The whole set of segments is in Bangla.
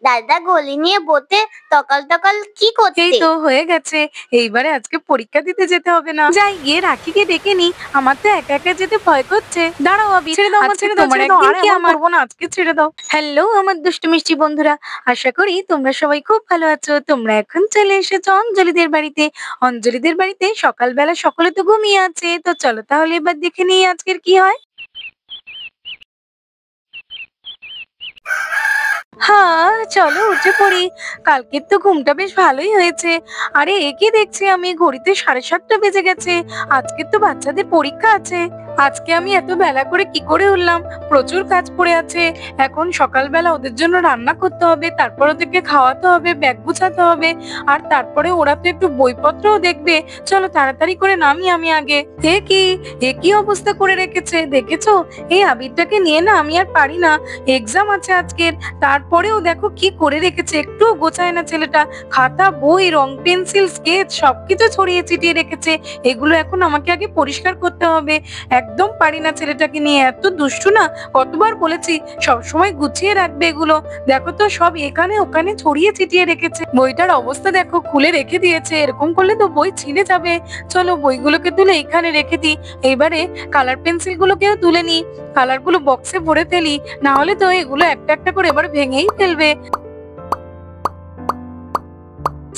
দাদা গলি নিয়ে বসে সকাল সকাল কি করছে? এই তো হয়ে গেছে। এইবারে আজকে পরীক্ষা দিতে যেতে হবে না। যাই গিয়ে রাখিকে ডেকে নি। আমার তো একা একা যেতে ভয় করছে। দাঁড়াও আবি, ছেড়ে দাও, ছেড়ে দাও, তোমার একদিন কি আমার করবো না, আজকে ছেড়ে দাও। হ্যালো আমার দুষ্টু মিষ্টি বন্ধুরা, আশা করি তোমরা সবাই খুব ভালো আছো। তোমরা এখন চলে এসেছো অঞ্জলিদের বাড়িতে। অঞ্জলিদের বাড়িতে সকালবেলা সকলে তো ঘুমিয়ে আছে। তো চলো তাহলে এবার দেখে নিই আজকের কি হয়। হ্যাঁ চলো উঠে পড়ি। কালকের তো ঘুমটা বেশ ভালোই হয়েছে। আরে এ কি দেখছি আমি, ঘড়িতে 7:30 বেজে গেছে। আজকের তো বাচ্চাদের পরীক্ষা আছে। আজকে আমি এত বেলা করে কি করে উঠলাম? প্রচুর কাজ পড়ে আছে। এখন সকালবেলা ওদের জন্য রান্না করতে হবে, তারপর ওদেরকে খাওয়াতে হবে, ব্যাগ গুছাতে হবে, আর তারপরে ওরা তো একটু বইপত্রও দেখবে। চলো তাড়াতাড়ি করে নামি আমি আগে। এ কি অবস্থা করে রেখেছে দেখেছো? এই আবিরটাকে নিয়ে না আমি আর পারি না। এক্সাম আছে আজকের, তারপরেও দেখো কি করে রেখেছে, একটু গোছায় না ছেলেটা। খাতা বই রং পেন্সিল স্কেচ সবকিছু ছড়িয়ে ছিটিয়ে রেখেছে। এগুলো এখন আমাকে আগে পরিষ্কার করতে হবে। একদম পারি না ছেলেটাকে নিয়ে, এত দুষ্টু না। কতবার বলেছি সবসময় গুছিয়ে রাখবে এগুলো, দেখো তো সব এখানে ওখানে ছড়িয়ে ছিটিয়ে রেখেছে। বইটার অবস্থা দেখো, খুলে রেখে দিয়েছে। এরকম করলে তো বই ছিঁড়ে যাবে। চলো বইগুলোকে তুলে এখানে রেখে দিই। এইবারে কালার পেন্সিল গুলোকেও তুলে নিই, কালার গুলো বক্সে ভরে ফেলি, না হলে তো এগুলো একটা একটা করে এবার ভেঙেই ফেলবে।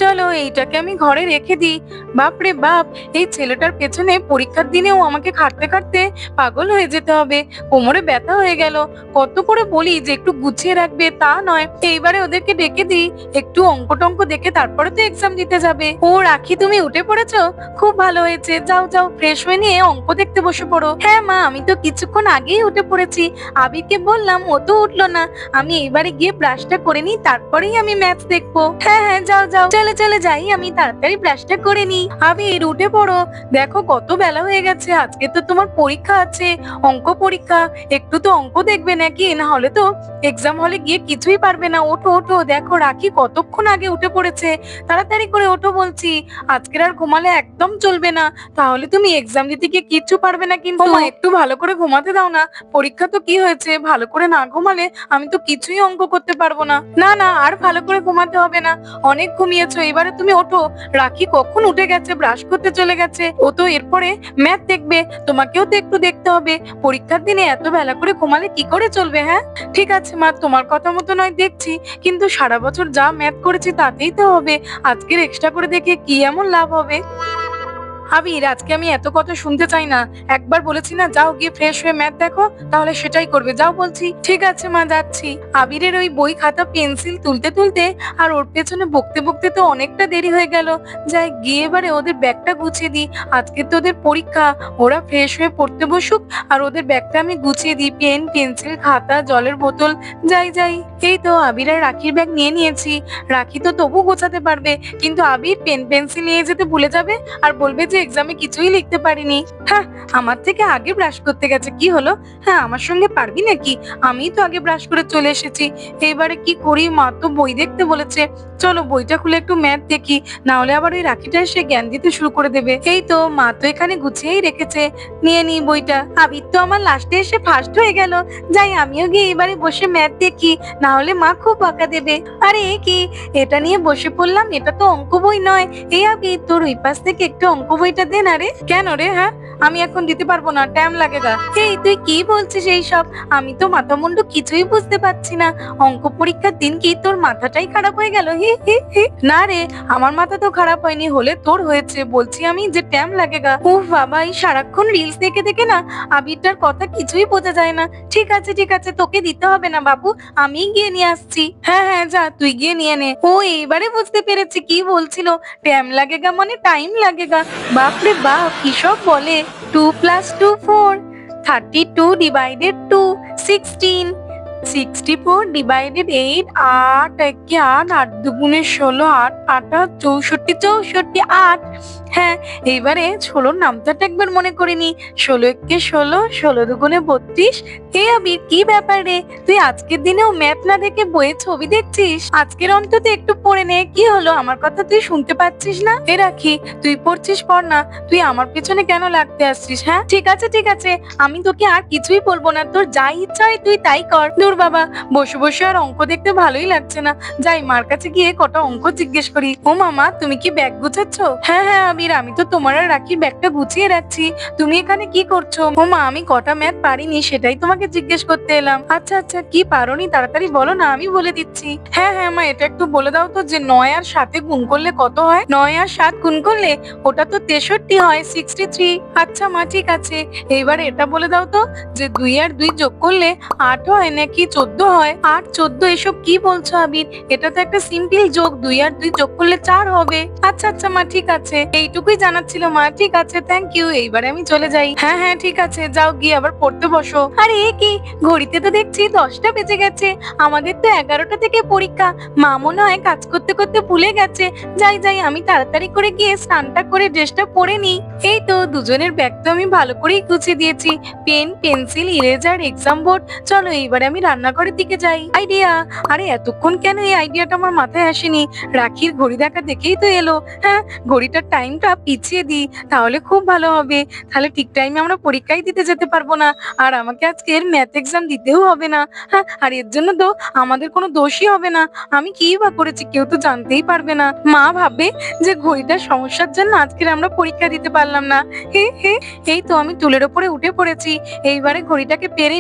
চলো এইটাকে আমি ঘরে রেখে দিই। বাপরে বাপ, এই ছেলেটার পেছনে পরীক্ষার দিনেও আমাকে খাটতে খাটতে পাগল হয়ে যেতে হবে। কোমরে ব্যথা হয়ে গেল। কত করে বলি যে একটু গুছিয়ে রাখবে, তা নয়। এইবারে ওদেরকে ডেকে দিই, একটু অঙ্ক টঙ্ক দেখে তারপরে তো এক্সাম দিতে যাবে। ও রাখি, তুমি উঠে পড়েছো? খুব ভালো হয়েছে, যাও যাও ফ্রেশ হয়ে নিয়ে অঙ্ক দেখতে বসে পড়ো। হ্যাঁ মা, আমি তো কিছুক্ষণ আগেই উঠে পড়েছি। আবিরকে বললাম, ও তো উঠলো না। আমি এইবারে গিয়ে ব্রাশটা করে নিই, তারপরেই আমি ম্যাথস দেখবো। হ্যাঁ হ্যাঁ যাও যাও, চলে চলে যাই, আমি তাড়াতাড়ি ব্রাশটা করে নিই। আবির উঠে পড়ো, দেখো কত বেলা হয়ে গেছে। আজকে তো তোমার পরীক্ষা আছে, অঙ্ক পরীক্ষা। একটু তো অঙ্ক দেখবে নাকি, না হলে তো এক্সাম হলে গিয়ে কিছুই পারবে না। ওঠো ওঠো, দেখো রাখি কতক্ষণ আগে উঠে পড়েছে। তাড়াতাড়ি করে ওঠো বলছি। আজকের আর ঘুমালে একদম চলবে না, তাহলে তুমি এক্সাম দিতে গিয়ে কিচ্ছু পারবে না কিন্তু। একটু ভালো করে ঘুমাতে দাও না। পরীক্ষা তো কি হয়েছে, ভালো করে না ঘুমালে আমি তো কিছুই অঙ্ক করতে পারবো না। না না, আর ভালো করে ঘুমাতে হবে না, অনেক ঘুমিয়েছো। এবারে তুমি ওঠো। রাখি কখন উঠে গেছে, ব্রাশ করতে চলে গেছে। ও তো এরপরে ম্যাথ দেখবে, তোমাকেও তো একটু দেখতে হবে। পরীক্ষার দিনে এত বেলা করে ঘুমালে কি করে চলবে? হ্যাঁ ঠিক আছে মা, তোমার কথা মতো নয় দেখছি, কিন্তু সারা বছর যা ম্যাথ করেছি তাতেই তো হবে। আজকের এক্সট্রা করে দেখে কি এমন লাভ হবে? আবির, আজকে আমি এত কথা শুনতে চাই না। একবার বলেছি না, যাও গিয়ে ফ্রেশ হয়ে ম্যাথ দেখো, তাহলে সেটাই করবে। যাও বলছি। ঠিক আছে মা, যাচ্ছি। আবিরের ওই বই খাতা পেন্সিল তুলতে তুলতে আর ওর পেছনে বকতে বকতে তো অনেকটা দেরি হয়ে গেল। যাই গিয়ে এবারে ওদের ব্যাগটা গুছিয়ে দিই। আজকে তো ওদের পরীক্ষা, ওরা ফ্রেশ হয়ে পড়তে বসুক, আর ওদের ব্যাগটা আমি গুছিয়ে দিই। পেন পেন্সিল খাতা জলের বোতল। যাই যাই। এই তো আবির আর রাখির ব্যাগ নিয়ে নিয়েছি। রাখি তো তবু গোছাতে পারবে, কিন্তু আবির পেন পেন্সিল নিয়ে যেতে ভুলে যাবে, আর বলবে যে এক্সামে কিছুই লিখতে পারিনি। হ্যাঁ, আমার থেকে আগে ব্রাশ করতে গেছে, কি হলো? হ্যাঁ, আমার সঙ্গে পারবি নাকি? আমি তো আগে ব্রাশ করে চলে এসেছি। এইবারে কি করি? মা তো বই দেখতে বলেছে। চলো বইটা খুলে একটু ম্যাথ দেখি, না হলে আবার ওই রাখিটা এসে জ্ঞান দিতে শুরু করে দেবে। এই তো মা তো এখানে গুছিয়েই রেখেছে, নিয়ে নিই বইটা। আবির তো আমার লাস্টে এসে ফার্স্ট হয়ে গেল। যাই আমিও গিয়ে এবারে বসে ম্যাথ দেখি, না হলে মা খুব বকা দেবে। আরে কি, এটা নিয়ে বসে পড়লাম, এটা তো অঙ্ক বই নয়। এই আবির, তোর ওই পাশ থেকে একটু অঙ্ক বইটা দে না রে। কেন রে? হ্যাঁ, আমি এখন দিতে পারবো না, টাইম লাগে গা। এই তুই কি বলছিস এই সব? আমি তো মাথা মুন্ডু কিছুই বুঝতে পারছি না। অঙ্ক পরীক্ষার দিন কি তোর মাথাটাই খারাপ হয়ে গেল? হি হি হি। না রে, আমার মাথা তো খারাপ হয়নি, হলে তোর হয়েছে। বলছি আমি যে টাইম লাগে গা। উফ বাবা, এই সারাক্ষণ রিলস দেখে দেখে না আবিরটার কথা কিছুই বোঝা যায় না। ঠিক আছে ঠিক আছে, তোকে দিতে হবে না বাবু, আমি গিয়ে নিয়ে আসছি। হ্যাঁ হ্যাঁ যা, তুই গিয়ে নিয়ে নে। ও এইবারে বুঝতে পেরেছি কি বলছিল, টাইম লাগেগা মানে টাইম লাগেগা। বাপরে বাপ, কি সব বলে। 2 + 2 4, 32 ডিভাইডেড 2 16, 64 ডিভাইডেড 8, 8 একে 8, 8 দুগুণে 16, 8 8 64 64 8। হ্যাঁ, এইবারে 16 নামটাটা একবার মনে করিনি। 16 একে 16, 16 দুগুণে 32। আবির, কি ব্যাপার রে? তুই আজকের দিনেও ম্যাথ না দেখে বইয়ে ছবি দেখছিস? আজকের অন্তত একটু পড়ে নে। কি হলো, আমার কথা তুই শুনতে পাচ্ছিস না? রাখি, তুই পড়ছিস পড় না, তুই আমার পেছনে কেন লাগতে আসছিস? হ্যাঁ, ঠিক আছে ঠিক আছে, আমি তোকে আর কিছুই বলবো না, তোর যা ইচ্ছা হয় তুই তাই কর। দূর বাবা, বসে বসে আর অঙ্ক দেখতে ভালোই লাগছে না, যাই মার কাছে গিয়ে কটা অঙ্ক জিজ্ঞেস করি। ও মামা, তুমি কি ব্যাগ গুছাচ্ছ? হ্যাঁ হ্যাঁ আবির, আমি তো তোমার আর রাখির ব্যাগটা গুছিয়ে রাখছি। তুমি এখানে কি করছো? ও মা, আমি কটা ম্যাথ পারিনি সেটাই তোমাকে জিজ্ঞেস করতে এলাম। আচ্ছা আচ্ছা, কি পারোনি তাড়াতাড়ি বলো না, আমি বলে দিচ্ছি। হ্যাঁ হ্যাঁ মা, এটা একটু বলে দাও তো যে 9 আর 7 গুণ করলে কত হয়? 9 আর 7 গুণ করলে ওটা তো 63 হয়, 63। আচ্ছা মা, ঠিক আছে। এইবার এটা বলে দাও তো যে 2 আর 2 যোগ করলে 8 হয় নাকি 14 হয়? 8 14 এসব কি বলছো আবির? এটা তো একটা সিম্পল যোগ, 2 আর 2 যোগ করলে 4 হবে। আচ্ছা আচ্ছা মা, ঠিক আছে, এইটুকুই জানার ছিল মা। ঠিক আছে, থ্যাংক ইউ, এইবারে আমি চলে যাই। হ্যাঁ হ্যাঁ ঠিক আছে, যাও গিয়ে আবার পড়তে বসো। আরে এ কি, ঘড়িতে তো দেখছি 10টা বেজে গেছে, আমাদের তো 11টা থেকে পরীক্ষা। মা মনে হয় কাজ করতে করতে ভুলে গেছে। যাই যাই, আমি তাড়াতাড়ি করে গিয়ে স্নানটা করে ড্রেসটা পরে নিই। এই তো দুজনের ব্যাগ তো আমি ভালো করেই গুছিয়ে দিয়েছি, pen pencil eraser exam board. চলো এইবারে আমি রান্নাঘরের দিকে যাই। আইডিয়া, আরে এতক্ষণ কেন এই আইডিয়াটা আমার মাথায় আসেনি? রাখির ঘড়ি দেখা দেখেই তো এলো। হ্যাঁ, ঘড়িটার টাইমটা পিছিয়ে দিই, তাহলে খুব ভালো হবে। তাহলে ঠিক টাইমে আমরা পরীক্ষায় দিতে যেতে পারবো না, আর আমাকে আজকের ম্যাথ এক্সাম দিতেও হবে না। হ্যাঁ, আর এর জন্য তো আমাদের কোনো দোষই হবে না। আমি কি বা করেছি কেউ তো জানতেই পারবে না। মা ভাববে যে ঘড়িটার সমস্যার জন্য আজকের আমরা পরীক্ষা দিতে পারলাম না। হে হে, এই তো আমি টুলের ওপরে উঠে পড়েছি। এইবারে ঘড়িটাকে পেরে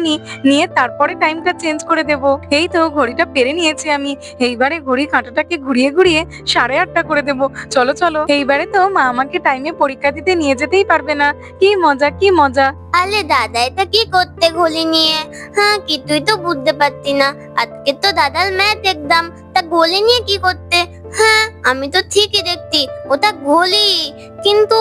নিয়ে তারপরে টাইমটা চেঞ্জ করে দেব। এই তো ঘড়িটা পেরে নিয়েছি আমি। এইবারে ঘড়ি কাঁটাটাকে ঘুরিয়ে ঘুরিয়ে 8:30 করে দেব। চলো চলো, এইবারে তো মা আমাকে টাইমে পরীক্ষা দিতে নিয়ে যেতেই পারবে না। কি মজা কি মজা। আলে দাদা, এটা কি করতে ঘড়ি নিয়ে? হ্যাঁ, কিছুই তো বুঝতে পারছি না। আজকে তো দাদার ম্যাথ এক্সাম, তা ঘড়ি নিয়ে কি করতে? হ্যাঁ, আমি তো ঠিকই দেখছি ওটা ঘড়ি, কিন্তু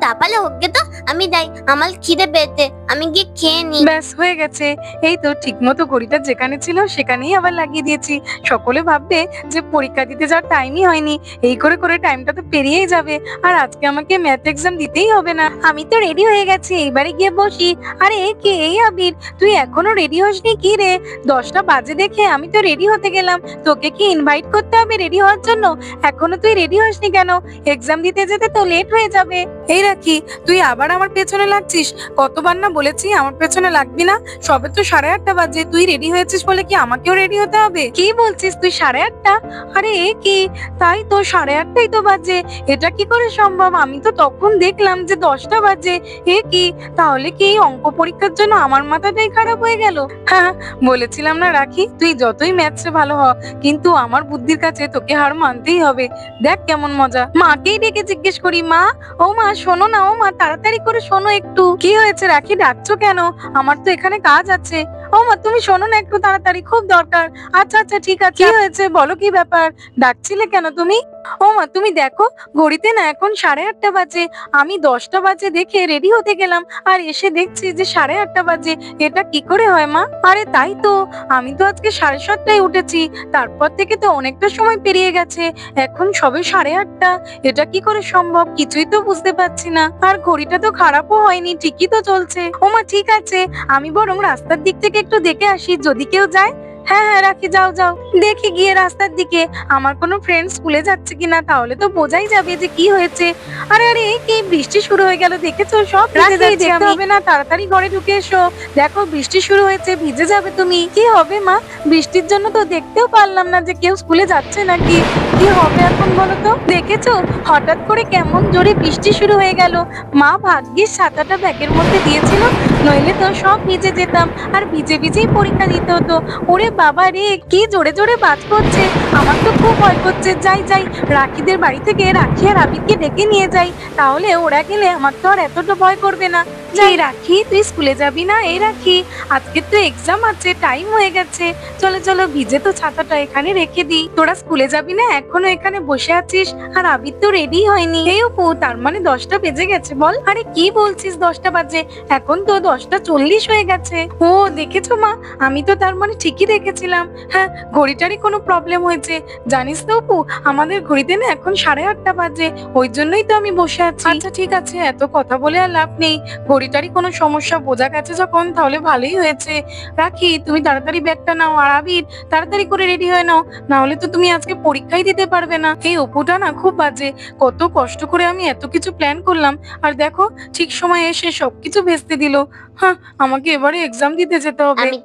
দাপালে হোক গে তো। আমি যাই, আমার খিদে পেয়েছে, আমি গিয়ে খেয়ে নি। ব্যাস হয়ে গেছে। এই তো ঠিক মতো ঘড়িটা যেখানে ছিল সেখানেই আবার লাগিয়ে দিয়েছি। সকলে ভাববে যে পরীক্ষা দিতে যাওয়ার টাইমই হয়নি, এই করে করে টাইমটা তো পেরিয়েই যাবে, আর আজকে আমাকে ম্যাথ এক্সাম দিতেই হবে না। আমি তো রেডি হয়ে গেছি, এইবারে গিয়ে বসি। আরে এ কে? এই আবির, তুই এখনো রেডি হসনি? কি রে, 10টা বাজে দেখে আমি তো রেডি হতে গেলাম। তোকে কি ইনভাইট করতে হবে রেডি হওয়ার জন্য? এখনো তুই রেডি হসনি কেন? এক্সাম দিতে যেতে তো লেট হয়ে যাবে। এই রাখি, তুই আবার আমার পেছনে লাগছিস? কতবার না বলেছি আমার পেছনে লাগবি না। সবে তো 8:30 বাজে, তুই রেডি হয়েছিস বলে কি আমাকেও রেডি হতে হবে? কি বলছিস তুই 8:30? আরে এ কি, তাই তো 8:30ই তো বাজে। এটা কি করে সম্ভব? আমি তো তখন দেখলাম যে 10টা বাজে। এ কি, তাহলে কি এই অঙ্ক পরীক্ষার জন্য আমার মাথাটাই খারাপ হয়ে গেল? হ্যাঁ, বলেছিলাম না রাখি, তুই যতই ম্যাথসে ভালো হ, কিন্তু আমার বুদ্ধির কাছে তোকে হার মানতেই হবে। দেখ কেমন মজা। মাকেই ডেকে জিজ্ঞেস করি, মা, ও মা শোনো না, ও মা তাড়াতাড়ি করে শোনো একটু। কি হয়েছে রাখি, ডাকছো কেন? আমার তো এখানে কাজ আছে। ও মা তুমি শোনো না একটু তাড়াতাড়ি, খুব দরকার। আচ্ছা আচ্ছা ঠিক আছে, কি হয়েছে বলো, কি ব্যাপার? ডাকছিলে কেন তুমি? ও মা তুমি দেখো, ঘড়িতে না এখন 8:30 বাজে। আমি 10টা বাজে দেখে রেডি হতে গেলাম, আর এসে দেখছি যে 8:30 বাজে। এটা কি করে হয় মা? আরে তাই তো, আমি তো আজকে 7:30টায় উঠেছি, তারপর থেকে তো অনেকটা সময় পেরিয়ে গেছে, এখন সবে 8:30। এটা কি করে সম্ভব? কিছুই তো বুঝতে পারছি না। আর ঘড়িটা তো খারাপও হয়নি, ঠিকই তো চলছে। ও মা ঠিক আছে, আমি বরং রাস্তার দিক থেকে একটু দেখে আসি যদি কেউ যায়। হ্যাঁ হ্যাঁ রাখি, যাও যাও, দেখি গিয়ে রাস্তার দিকে আমার কোনো ফ্রেন্ড স্কুলে যাচ্ছে কিনা, তাহলে তো বোঝাই যাবে যে কি হয়েছে। আরে আরে কি বৃষ্টি শুরু হয়ে গেল, দেখেছো? সব ভিজে যাচ্ছে। দেখতে হবে না, তাড়াতাড়ি ঘরে ঢুকে এসো। দেখো বৃষ্টি শুরু হয়েছে, ভিজে যাবে তুমি। কি হবে মা, বৃষ্টির জন্য তো দেখতেও পারলাম না যে কেউ স্কুলে যাচ্ছে নাকি। কি হবে এখন বলো তো? দেখেছো হঠাৎ করে কেমন জোরে বৃষ্টি শুরু হয়ে গেল। মা ভাগ্যিস ছাতাটা ব্যাগের মধ্যে দিয়েছিল, নইলে তো সব ভিজে যেতাম, আর ভিজে ভিজেই পরীক্ষা দিতে হতো। ওরে বাবা রে, কি জোরে জোরে বাজ পড়ছে, আমার তো খুব ভয় করছে। যাই যাই, রাখিদের বাড়ি থেকে রাখি আর আবিরকে ডেকে নিয়ে যাই, তাহলে ওরা গেলে আমার তো আর এতটা ভয় করবে না। যাই রাখি, তুই স্কুলে যাবি না? এই রাখি, আজকে তো এক্সাম আছে, টাইম হয়ে গেছে। চলো চলো, ভিজে তো ছাতাটা এখানে রেখে দিই। তোরা স্কুলে যাবি না? এখনো এখানে বসে আছিস, আর আবির তো রেডি হয়নি। এই অপু, তার মানে 10টা বেজে গেছে বল? আরে কি বলছিস 10টা বাজে? এখন তো 10টা 40 হয়ে গেছে। ও দেখেছো মা, আমি তো তার মানে ঠিকই দেখেছি। রেখেছিলাম। হ্যাঁ, ঘড়িটারই কোনো প্রবলেম হয়েছে। জানিস তো অপু, আমাদের ঘড়িতে না এখন 8:30 বাজে, ওই জন্যই তো আমি বসে আছি। আচ্ছা ঠিক আছে, এত কথা বলে আর লাভ নেই। ঘড়িটারই কোনো সমস্যা বোঝা গেছে যখন, তাহলে ভালোই হয়েছে। রাখি, তুমি তাড়াতাড়ি ব্যাগটা নাও, আর আবির তাড়াতাড়ি করে রেডি হয়ে নাও, না হলে তো তুমি আজকে পরীক্ষাই দিতে পারবে না। এই অপুটা না খুব বাজে, কত কষ্ট করে আমি এত কিছু প্ল্যান করলাম, আর দেখো ঠিক সময় এসে সবকিছু ভেস্তে দিল। হ্যাঁ, আমাকে এবারে এক্সাম দিতে যেতে হবে। আমি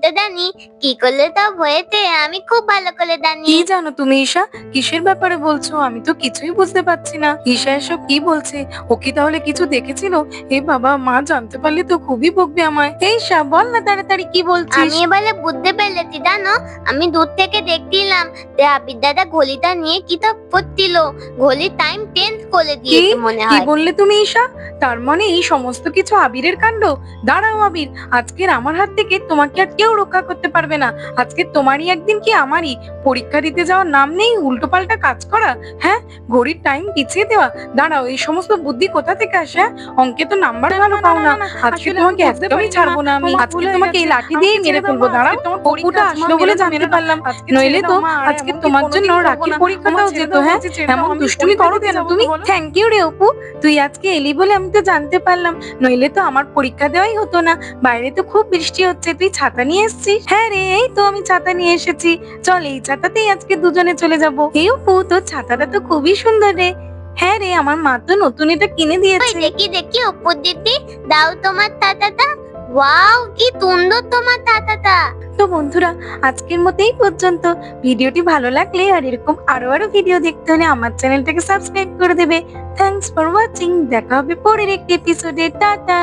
তো জানি কি করলে তো হয়েছে, আমি খুব ভালো করে জানি। কি জানো তুমি ঈশা? কিসের ব্যাপারে বলছো? আমি তো কিছুই বুঝতে পারছি না। ঈশা এসব কি বলছে? ও কি তাহলে কিছু দেখেছিল? এ বাবা, মা জানতে পারলে তো খুবই বকবে আমায়। এই ঈশা, বল না তাড়াতাড়ি কি বলছিস? আমি এবারে বুঝতে পেরেছি জানো, আমি দূর থেকে দেখছিলাম যে আবির দাদা ঘড়িটা নিয়ে কি তো করছিল, ঘড়ির টাইম চেঞ্জ করে দিয়েছে মনে কি হয়। বললে তুমি ঈশা? তার মানে এই সমস্ত কিছু আবিরের কাণ্ড? দাঁড়াও আবির, আজকের আমার হাত থেকে তোমাকে আর কেউ রক্ষা করতে পারবে না। আজকে তোমারই একদিন কি আমারই। পরীক্ষা দিতে যাওয়ার নাম নেই, উল্টো পাল্টা কাজ করা। হ্যাঁ, ঘড়ির টাইম পিছিয়ে দেওয়া। দাঁড়াও, এই সমস্ত বুদ্ধি কোথা থেকে আসে? হ্যাঁ? অঙ্কে তো নাম্বার ভালো পাও না। আজকে তোমাকে একদমই ছাড়বো না আমি। আজকে তোমাকে এই লাঠি দিয়ে মেরে ফেলবো। দাঁড়াও, অপুটা আসলো বলে জানতে পারলাম, নইলে তো আজকে তোমার জন্য রাখির পরীক্ষাটাও যেত। হ্যাঁ, এমন দুষ্টুমি করো কেন তুমি? থ্যাংক ইউ রে অপু, তুই আজকে এলি বলে আমি তো জানতে পারলাম, নইলে তো আমার পরীক্ষা দেওয়াই হতো না। বাইরে তো খুব বৃষ্টি হচ্ছে, তুই ছাতা নিয়ে এসেছিস? হ্যাঁ রে, এই তো আমি ছাতা নিয়ে এসেছি। চল, এই ছাতাতেই আজকে দুজনে চলে যাবো। এই অপু, তোর ছাতাটা তো খুবই সুন্দর রে। হ্যাঁ রে, আমার মা তো নতুন এটা কিনে ওই দিয়েছে। দেখি অপুর দিদি, দাও তোমার টাটাটা। ওয়াও, কি সুন্দর তোমার টাটাটা। তো বন্ধুরা, আজকের মতো এই পর্যন্ত। ভিডিওটি ভালো লাগলে আর এরকম আরো ভিডিও দেখতে হলে আমার চ্যানেলটাকে সাবস্ক্রাইব করে দেবে। Thanks for watching. দেখা হবে পরের একটি এপিসোডে। টাটা।